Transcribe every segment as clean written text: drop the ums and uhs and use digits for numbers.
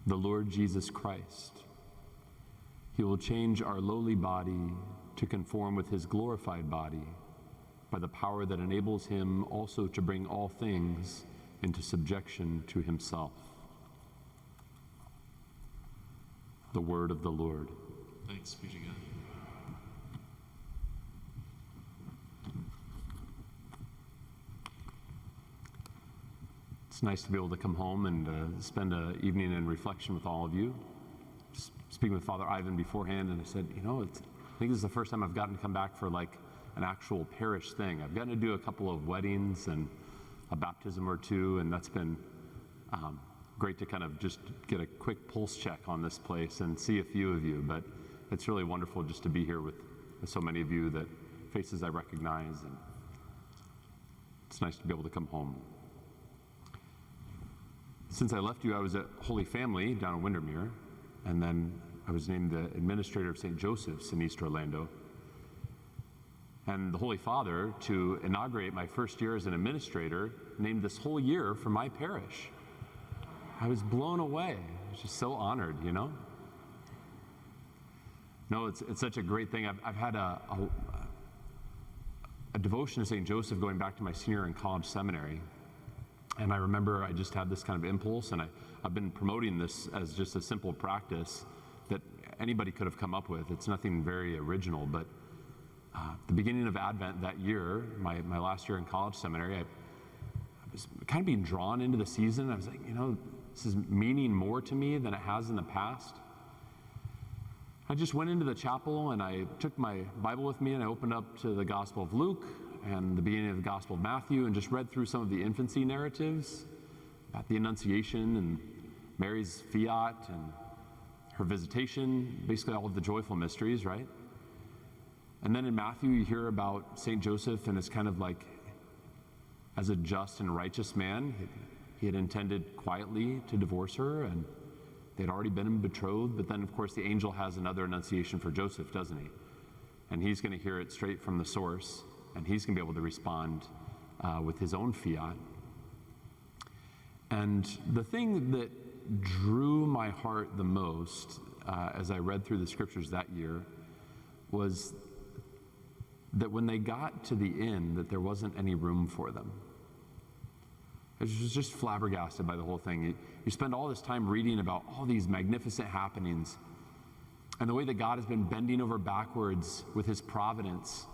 the Lord Jesus Christ. He will change our lowly body to conform with his glorified body by the power that enables him also to bring all things into subjection to himself. The word of the Lord. Thanks be to God. It's nice to be able to come home and spend an evening in reflection with all of you. Just speaking with Father Ivan beforehand, and I said, I think this is the first time I've gotten to come back for like an actual parish thing. I've gotten to do a couple of weddings and a baptism or two, and that's been great to kind of just get a quick pulse check on this place and see a few of you. But it's really wonderful just to be here with so many of you, that faces I recognize, and it's nice to be able to come home. Since I left you, I was at Holy Family down in Windermere, and then I was named the administrator of St. Joseph's in East Orlando. And the Holy Father, to inaugurate my first year as an administrator, named this whole year for my parish. I was blown away. I was just so honored, No, it's such a great thing. I've had a devotion to St. Joseph going back to my senior in college seminary. And I remember I just had this kind of impulse, and I've been promoting this as just a simple practice that anybody could have come up with. It's nothing very original, but the beginning of Advent that year, my last year in college seminary, I was kind of being drawn into the season. I was like, this is meaning more to me than it has in the past. I just went into the chapel and I took my Bible with me and I opened up to the Gospel of Luke and the beginning of the Gospel of Matthew and just read through some of the infancy narratives about the Annunciation and Mary's fiat and her visitation, basically all of the joyful mysteries, right? And then in Matthew, you hear about St. Joseph, and it's kind of like, as a just and righteous man, he had intended quietly to divorce her, and they'd already been betrothed, but then, of course, the angel has another annunciation for Joseph, doesn't he? And he's going to hear it straight from the source, and he's going to be able to respond with his own fiat. And the thing that drew my heart the most as I read through the scriptures that year was that when they got to the inn, that there wasn't any room for them. I was just flabbergasted by the whole thing. You spend all this time reading about all these magnificent happenings and the way that God has been bending over backwards with his providence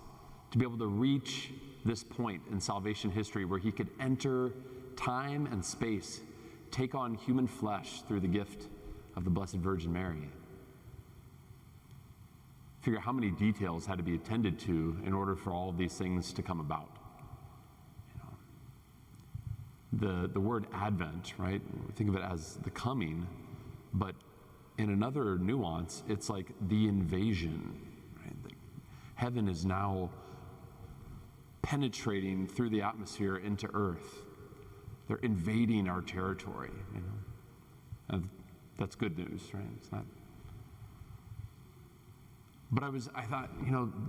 to be able to reach this point in salvation history where he could enter time and space, take on human flesh through the gift of the Blessed Virgin Mary. Figure how many details had to be attended to in order for all of these things to come about. The word Advent, right? Think of it as the coming, but in another nuance, it's like the invasion. Right? Heaven is now penetrating through the atmosphere into earth. They're invading our territory. And that's good news, right? It's not. But I thought,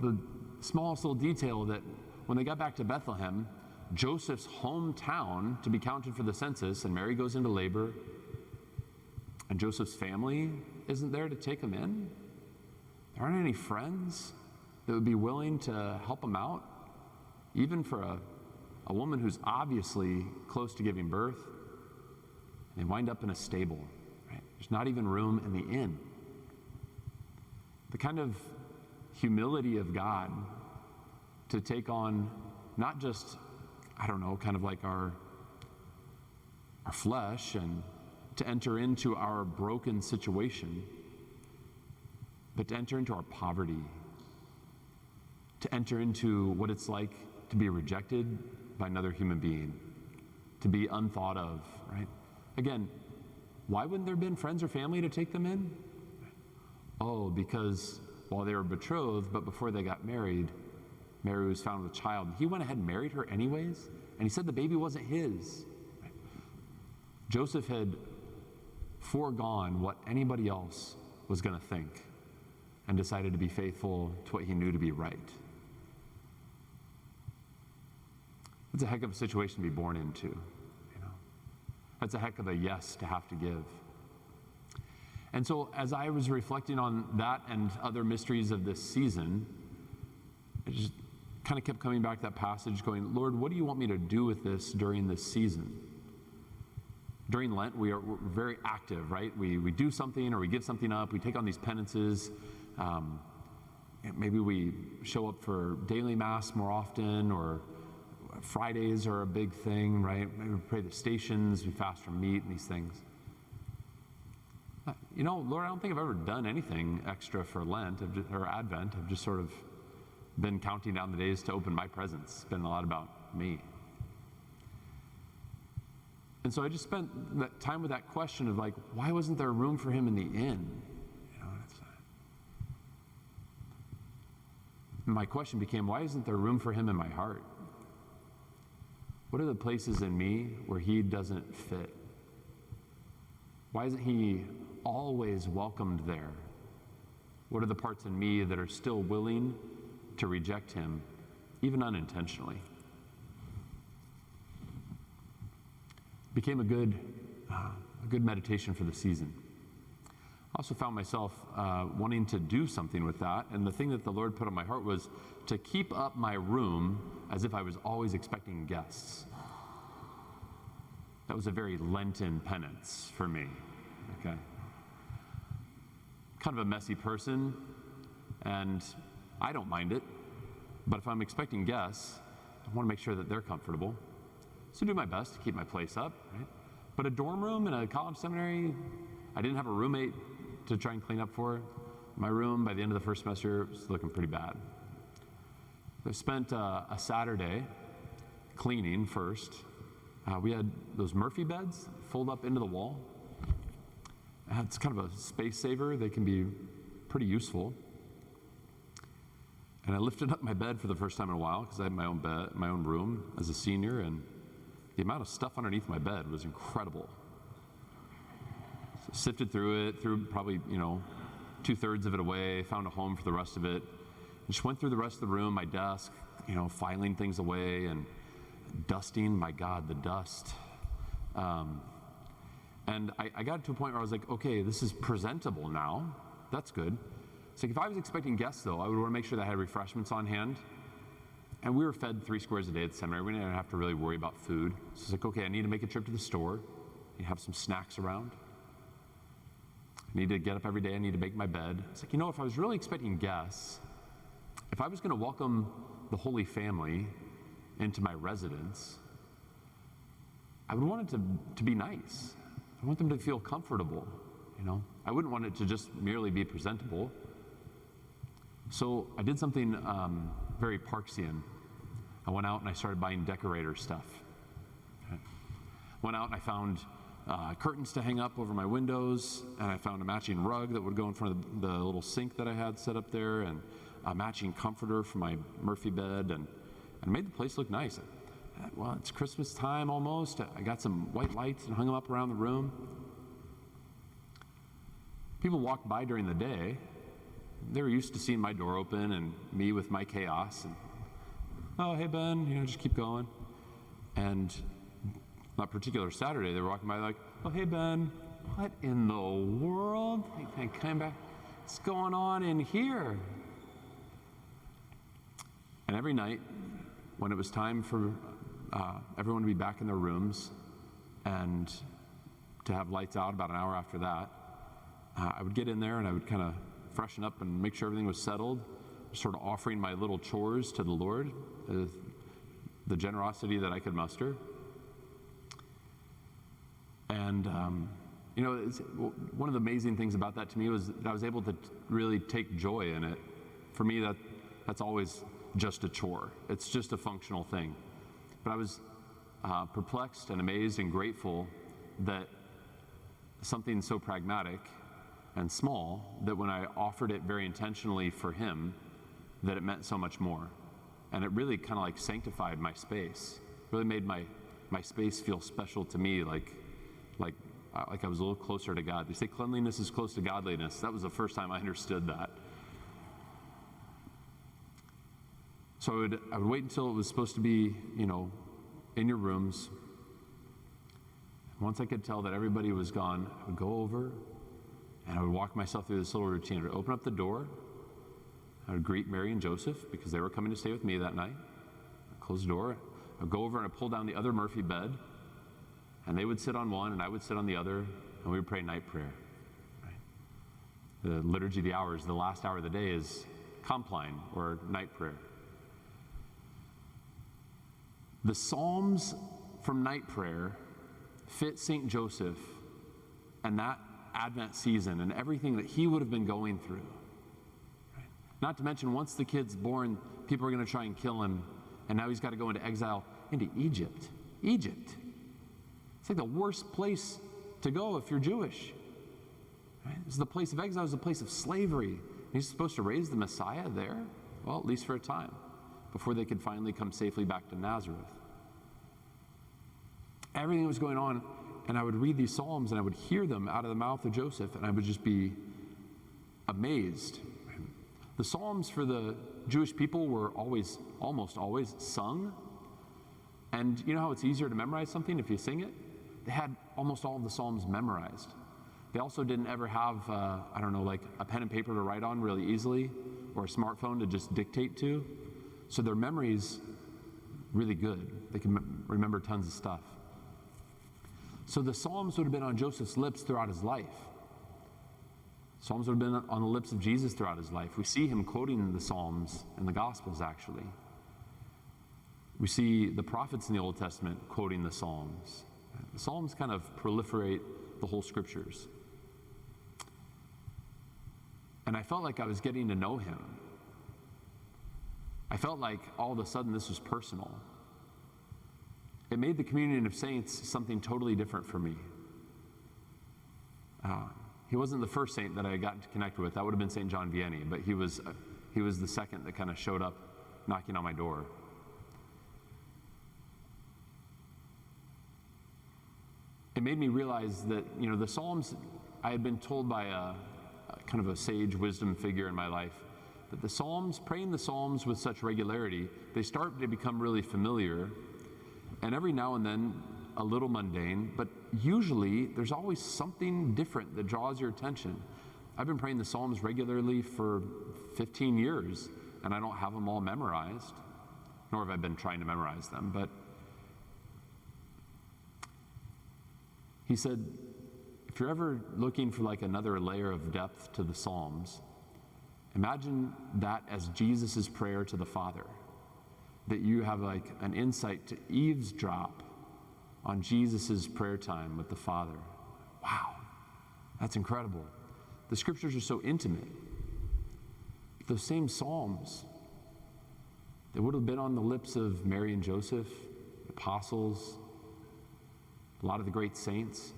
the smallest little detail that when they got back to Bethlehem, Joseph's hometown to be counted for the census, and Mary goes into labor, and Joseph's family isn't there to take him in. There aren't any friends that would be willing to help him out, even for a woman who's obviously close to giving birth. They wind up in a stable, right? There's not even room in the inn. The kind of humility of God to take on not just, kind of like our flesh, and to enter into our broken situation, but to enter into our poverty, to enter into what it's like to be rejected by another human being, to be unthought of, right? Again, why wouldn't there have been friends or family to take them in? Oh, because while they were betrothed, but before they got married, Mary was found with child. He went ahead and married her anyways, and he said the baby wasn't his. Joseph had foregone what anybody else was going to think and decided to be faithful to what he knew to be right. It's a heck of a situation to be born into. That's a heck of a yes to have to give. And so as I was reflecting on that and other mysteries of this season, I just kind of kept coming back to that passage going, Lord, what do you want me to do with this during this season? During Lent, we're very active, right? We do something or we give something up. We take on these penances. Maybe we show up for daily mass more often, or Fridays are a big thing, right? Maybe we pray the stations, we fast from meat and these things. Lord, I don't think I've ever done anything extra for Lent or Advent. I've just sort of been counting down the days to open my presents. It's been a lot about me. And so I just spent that time with that question of why wasn't there room for him in the inn? My question became, why isn't there room for him in my heart? What are the places in me where he doesn't fit? Why isn't he always welcomed there? What are the parts in me that are still willing to reject him, even unintentionally? Became a good meditation for the season. I also found myself wanting to do something with that, and the thing that the Lord put on my heart was to keep up my room as if I was always expecting guests. That was a very Lenten penance for me. Okay. Kind of a messy person, and I don't mind it, but if I'm expecting guests, I want to make sure that they're comfortable. So do my best to keep my place up, right? But a dorm room in a college seminary, I didn't have a roommate to try and clean up for. My room, by the end of the first semester, was looking pretty bad. So I spent a Saturday cleaning first. We had those Murphy beds fold up into the wall. It's kind of a space saver. They can be pretty useful. And I lifted up my bed for the first time in a while because I had my own bed, my own room as a senior, and the amount of stuff underneath my bed was incredible. So sifted through it, threw probably 2/3 of it away, found a home for the rest of it, and just went through the rest of the room, my desk, filing things away and dusting. My God, the dust. And I got to a point where I was like, okay, this is presentable now. That's good. It's like if I was expecting guests, though, I would want to make sure that I had refreshments on hand. And we were fed 3 squares a day at the seminary. We didn't have to really worry about food. So it's like, okay, I need to make a trip to the store. I need to have some snacks around. I need to get up every day. I need to make my bed. It's like, if I was really expecting guests, if I was going to welcome the Holy Family into my residence, I would want it to be nice. I want them to feel comfortable, I wouldn't want it to just merely be presentable. So I did something very Parksian. I went out and I started buying decorator stuff. Okay. Went out and I found curtains to hang up over my windows, and I found a matching rug that would go in front of the little sink that I had set up there, and a matching comforter for my Murphy bed, and made the place look nice. Well, it's Christmas time almost. I got some white lights and hung them up around the room. People walked by during the day. They were used to seeing my door open and me with my chaos. And, oh, hey, Ben, just keep going. And that particular Saturday, they were walking by like, oh, hey, Ben, what in the world? They came back. What's going on in here? And every night, when it was time for everyone to be back in their rooms and to have lights out about an hour after that, I would get in there and I would kind of freshen up and make sure everything was settled, sort of offering my little chores to the Lord, the generosity that I could muster. And, it's, one of the amazing things about that to me was that I was able to really take joy in it. For me, that's always just a chore. It's just a functional thing. But I was perplexed and amazed and grateful that something so pragmatic and small, that when I offered it very intentionally for him, that it meant so much more. And it really kind of like sanctified my space. Really made my space feel special to me, like I was a little closer to God. They say cleanliness is close to godliness. That was the first time I understood that. So I would wait until it was supposed to be, in your rooms. Once I could tell that everybody was gone, I would go over And I would walk myself through this little routine. I would open up the door. I would greet Mary and Joseph because they were coming to stay with me that night. I'd close the door. I'd go over and I'd pull down the other Murphy bed. And they would sit on one and I would sit on the other. And we would pray night prayer. Right? The liturgy of the hours, the last hour of the day is compline or night prayer. The Psalms from night prayer fit St. Joseph and that Advent season and everything that he would have been going through. Right? Not to mention, once the kid's born, people are going to try and kill him, and now he's got to go into exile into Egypt. Egypt. It's like the worst place to go if you're Jewish. Right? It's the place of exile, it's the place of slavery. He's supposed to raise the Messiah there? Well, at least for a time, before they could finally come safely back to Nazareth. Everything was going on, and I would read these Psalms, and I would hear them out of the mouth of Joseph, and I would just be amazed. The Psalms for the Jewish people were almost always sung. And you know how it's easier to memorize something if you sing it? They had almost all of the Psalms memorized. They also didn't ever have, like a pen and paper to write on really easily, or a smartphone to just dictate to. So their memory's really good. They can remember tons of stuff. So the Psalms would have been on Joseph's lips throughout his life. Psalms would have been on the lips of Jesus throughout his life. We see him quoting the Psalms in the Gospels, actually. We see the prophets in the Old Testament quoting the Psalms. The Psalms kind of proliferate the whole Scriptures. And I felt like I was getting to know him. I felt like all of a sudden this was personal. It made the communion of saints something totally different for me. He wasn't the first saint that I got to connect with. That would have been St. John Vianney, but he was the second that kind of showed up knocking on my door. It made me realize that, the Psalms, I had been told by a kind of a sage wisdom figure in my life, that the Psalms, praying the Psalms with such regularity, they start to become really familiar. And every now and then, a little mundane, but usually there's always something different that draws your attention. I've been praying the Psalms regularly for 15 years, and I don't have them all memorized, nor have I been trying to memorize them. But he said, if you're ever looking for like another layer of depth to the Psalms, imagine that as Jesus' prayer to the Father. That you have like an insight to eavesdrop on Jesus' prayer time with the Father. Wow, that's incredible. The Scriptures are so intimate. Those same Psalms, they would have been on the lips of Mary and Joseph, apostles, a lot of the great saints.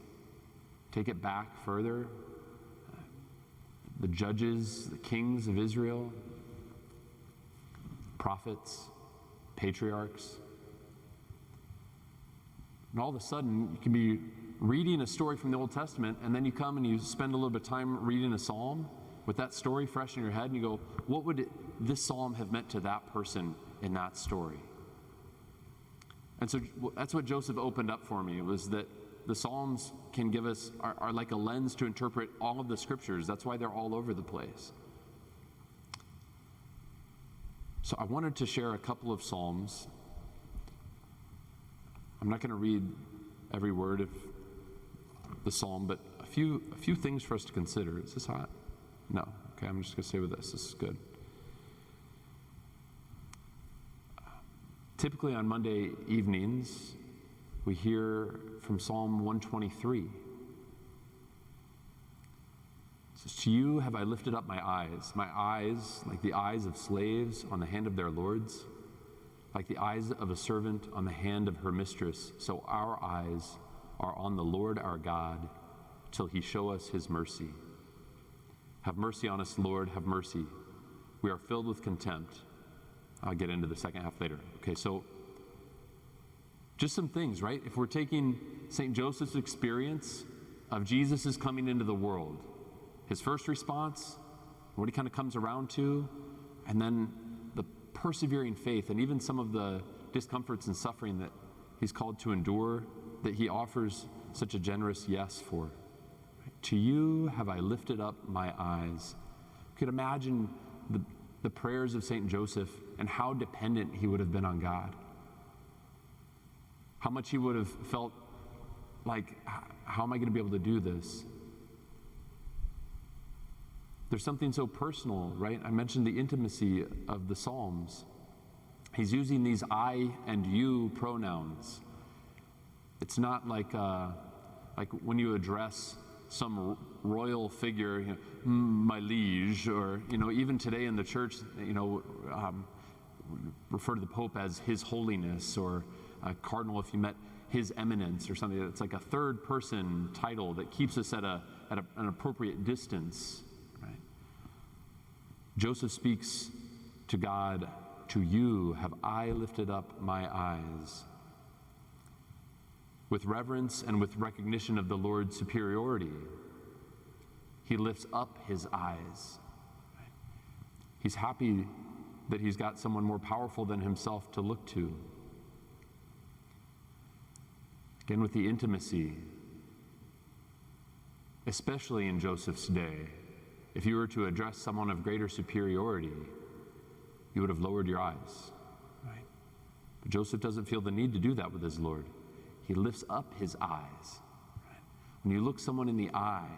Take it back further, the judges, the kings of Israel, prophets, patriarchs. And all of a sudden, you can be reading a story from the Old Testament, and then you come and you spend a little bit of time reading a psalm with that story fresh in your head, and you go, what would this psalm have meant to that person in that story? And so that's what Joseph opened up for me, was that the Psalms can give us, are like a lens to interpret all of the Scriptures. That's why they're all over the place. So I wanted to share a couple of Psalms. I'm not going to read every word of the Psalm, but a few things for us to consider. Is this hot? No. Okay, I'm just going to stay with this. This is good. Typically on Monday evenings, we hear from Psalm 123. It says, to you have I lifted up my eyes like the eyes of slaves on the hand of their lords, like the eyes of a servant on the hand of her mistress. So our eyes are on the Lord our God, till he show us his mercy. Have mercy on us, Lord, have mercy. We are filled with contempt. I'll get into the second half later. Okay, so just some things, right? If we're taking St. Joseph's experience of Jesus' coming into the world, his first response, what he kind of comes around to, and then the persevering faith, and even some of the discomforts and suffering that he's called to endure, that he offers such a generous yes for. Right? To you have I lifted up my eyes. You could imagine the prayers of St. Joseph and how dependent he would have been on God. How much he would have felt like, how am I going to be able to do this? There's something so personal, right? I mentioned the intimacy of the Psalms. He's using these I and you pronouns. It's not like when you address some royal figure, my liege, or even today in the church, refer to the Pope as His Holiness, or a cardinal if you met His Eminence or something. It's like a third person title that keeps us at an appropriate distance. Right? Joseph speaks to God, to you have I lifted up my eyes. With reverence and with recognition of the Lord's superiority, he lifts up his eyes. He's happy that he's got someone more powerful than himself to look to. Again, with the intimacy, especially in Joseph's day, if you were to address someone of greater superiority, you would have lowered your eyes. Right? But Joseph doesn't feel the need to do that with his Lord. He lifts up his eyes. Right? When you look someone in the eye,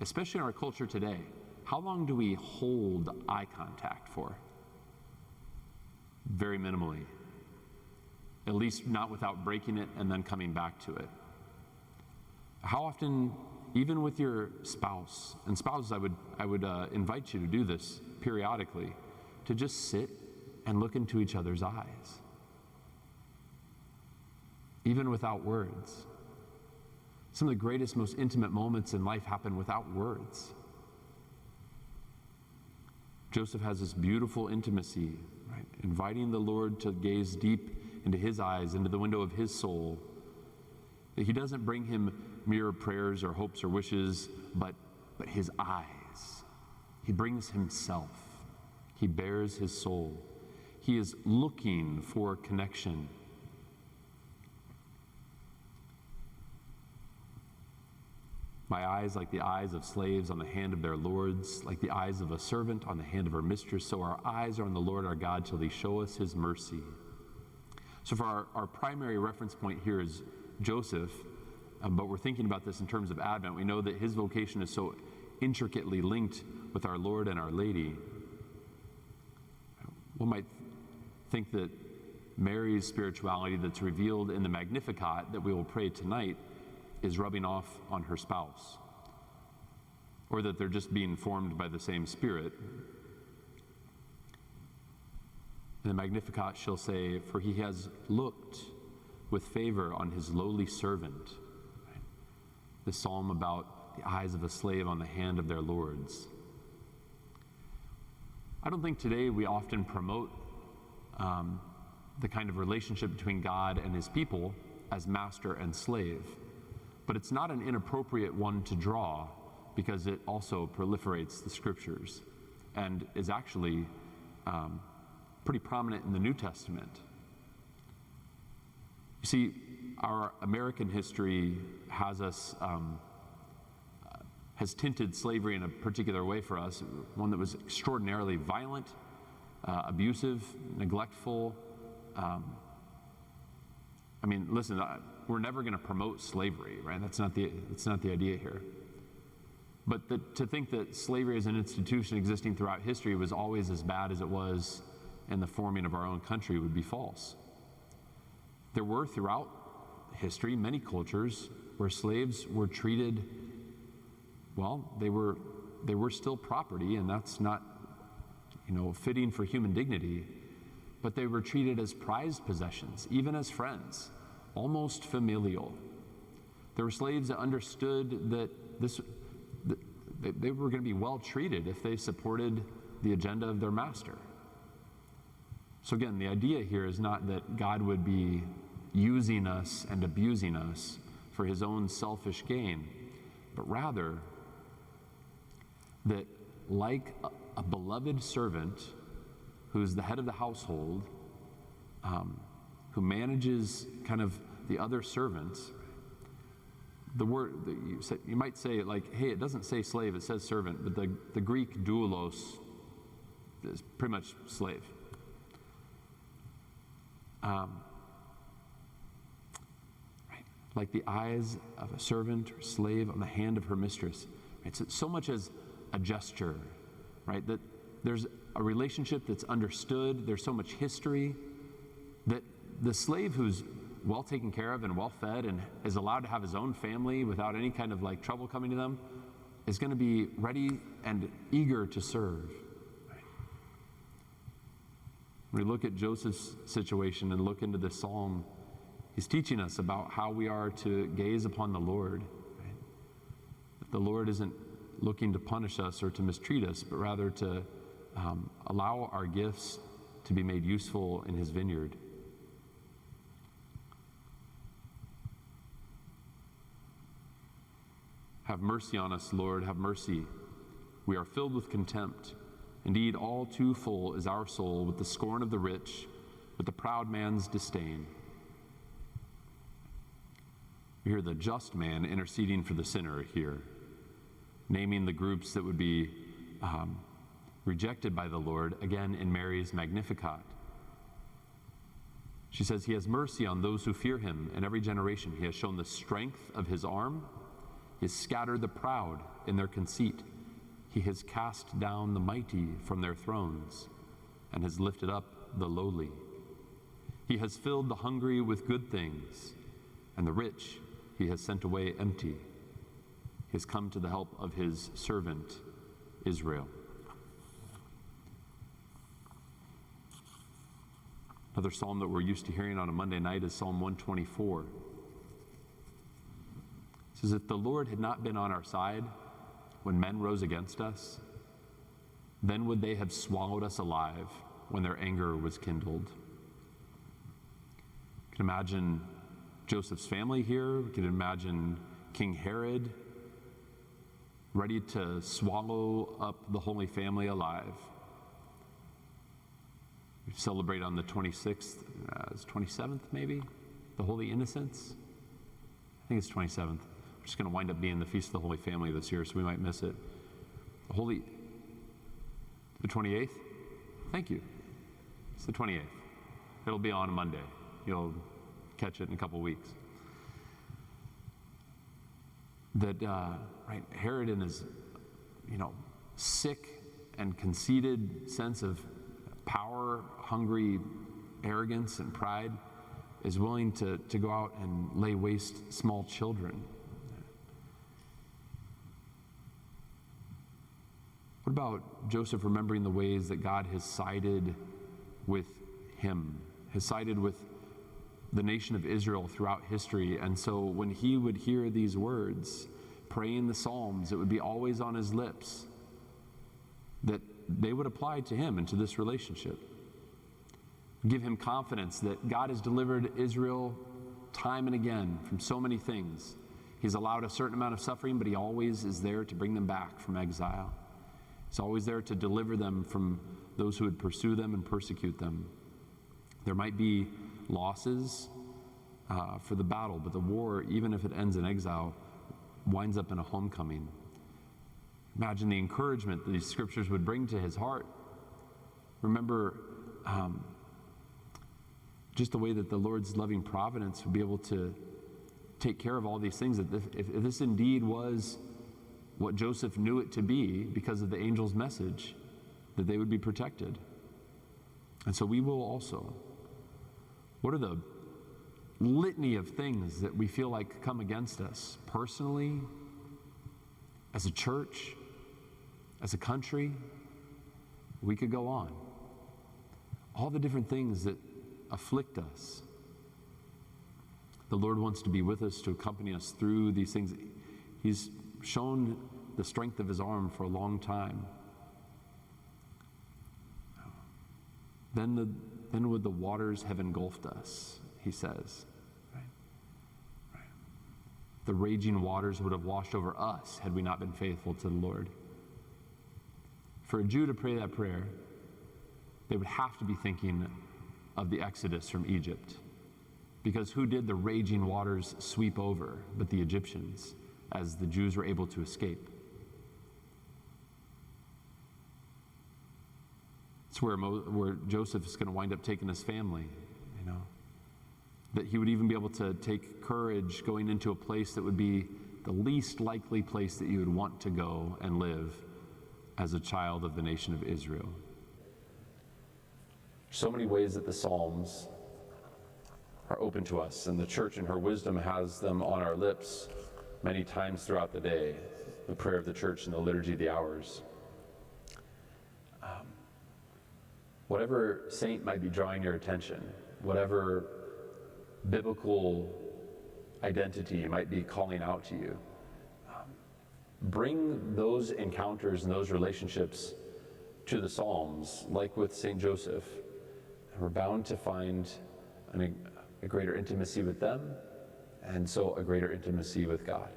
especially in our culture today, how long do we hold eye contact for? Very minimally. At least not without breaking it and then coming back to it. How often, even with your spouse, and spouses, I would invite you to do this periodically, to just sit and look into each other's eyes. Even without words. Some of the greatest, most intimate moments in life happen without words. Joseph has this beautiful intimacy, right? Inviting the Lord to gaze deep into his eyes, into the window of his soul. He doesn't bring him mere prayers or hopes or wishes, but his eyes. He brings himself. He bears his soul. He is looking for connection. My eyes, like the eyes of slaves on the hand of their lords, like the eyes of a servant on the hand of her mistress, so our eyes are on the Lord our God till he show us his mercy. So for our primary reference point here is Joseph, but we're thinking about this in terms of Advent. We know that his vocation is so intricately linked with our Lord and Our Lady. One might think that Mary's spirituality that's revealed in the Magnificat that we will pray tonight is rubbing off on her spouse, or that they're just being formed by the same Spirit. In the Magnificat she'll say, for he has looked with favor on his lowly servant. Right? The psalm about the eyes of a slave on the hand of their lords. I don't think today we often promote the kind of relationship between God and his people as master and slave. But it's not an inappropriate one to draw, because it also proliferates the scriptures and is actually pretty prominent in the New Testament. You see, our American history has tinted slavery in a particular way for us, one that was extraordinarily violent, abusive, neglectful. Listen, we're never going to promote slavery, right? That's not the idea here. But to think that slavery as an institution existing throughout history was always as bad as it was in the forming of our own country would be false. There were throughout history many cultures where slaves were treated, well, they were still property, and that's not, fitting for human dignity, but they were treated as prized possessions, even as friends, almost familial. There were slaves that understood that they were going to be well treated if they supported the agenda of their master. So again, the idea here is not that God would be using us and abusing us for his own selfish gain, but rather that like a beloved servant who's the head of the household, who manages kind of the other servants, The word, you might say it like, hey, it doesn't say slave, it says servant, but the Greek doulos is pretty much slave. Right? Like the eyes of a servant or slave on the hand of her mistress. Right? So much as a gesture, right? That there's a relationship that's understood, there's so much history, that the slave who's well taken care of and well fed and is allowed to have his own family without any kind of like trouble coming to them is going to be ready and eager to serve. When we look at Joseph's situation and look into this psalm, he's teaching us about how we are to gaze upon the Lord. Right? That the Lord isn't looking to punish us or to mistreat us, but rather to allow our gifts to be made useful in his vineyard. Have mercy on us, Lord, have mercy. We are filled with contempt. Indeed, all too full is our soul with the scorn of the rich, with the proud man's disdain. We hear the just man interceding for the sinner here, naming the groups that would be rejected by the Lord, again in Mary's Magnificat. She says, he has mercy on those who fear him in every generation. He has shown the strength of his arm. He has scattered the proud in their conceit. He has cast down the mighty from their thrones and has lifted up the lowly. He has filled the hungry with good things, and the rich he has sent away empty. He has come to the help of his servant Israel. Another psalm that we're used to hearing on a Monday night is Psalm 124. It says, if the Lord had not been on our side when men rose against us, then would they have swallowed us alive when their anger was kindled. You can imagine Joseph's family here. We can imagine King Herod ready to swallow up the Holy Family alive. We celebrate on the 26th, 27th maybe, the Holy Innocents. I think it's 27th. We're just going to wind up being the Feast of the Holy Family this year, so we might miss it. The 28th? Thank you. It's the 28th. It'll be on Monday. You'll catch it in a couple weeks. That, right, Herod in his, sick and conceited sense of power, hungry arrogance and pride is willing to go out and lay waste small children. What about Joseph remembering the ways that God has sided with him, has sided with the nation of Israel throughout history? And so when he would hear these words, praying the Psalms, it would be always on his lips, that they would apply to him and to this relationship. Give him confidence that God has delivered Israel time and again from so many things. He's allowed a certain amount of suffering, but he always is there to bring them back from exile. He's always there to deliver them from those who would pursue them and persecute them. There might be losses for the battle, but the war, even if it ends in exile, winds up in a homecoming. Imagine the encouragement that these scriptures would bring to his heart. Remember just the way that the Lord's loving providence would be able to take care of all these things, that if this indeed was what Joseph knew it to be because of the angel's message, that they would be protected. And so we will also. What are the litany of things that we feel like come against us personally, as a church, as a country? We could go on. All the different things that afflict us. The Lord wants to be with us, to accompany us through these things. He's shown the strength of his arm for a long time. Then would the waters have engulfed us, he says. Right. The raging waters would have washed over us had we not been faithful to the Lord. For a Jew to pray that prayer, they would have to be thinking of the Exodus from Egypt. Because who did the raging waters sweep over but the Egyptians, as the Jews were able to escape? It's where Joseph is going to wind up taking his family, you know. That he would even be able to take courage going into a place that would be the least likely place that you would want to go and live as a child of the nation of Israel. So many ways that the Psalms are open to us, and the church in her wisdom has them on our lips many times throughout the day, the prayer of the church and the liturgy of the hours. Whatever saint might be drawing your attention, whatever biblical identity might be calling out to you, bring those encounters and those relationships to the Psalms, like with St. Joseph. And we're bound to find a greater intimacy with them, and so a greater intimacy with God.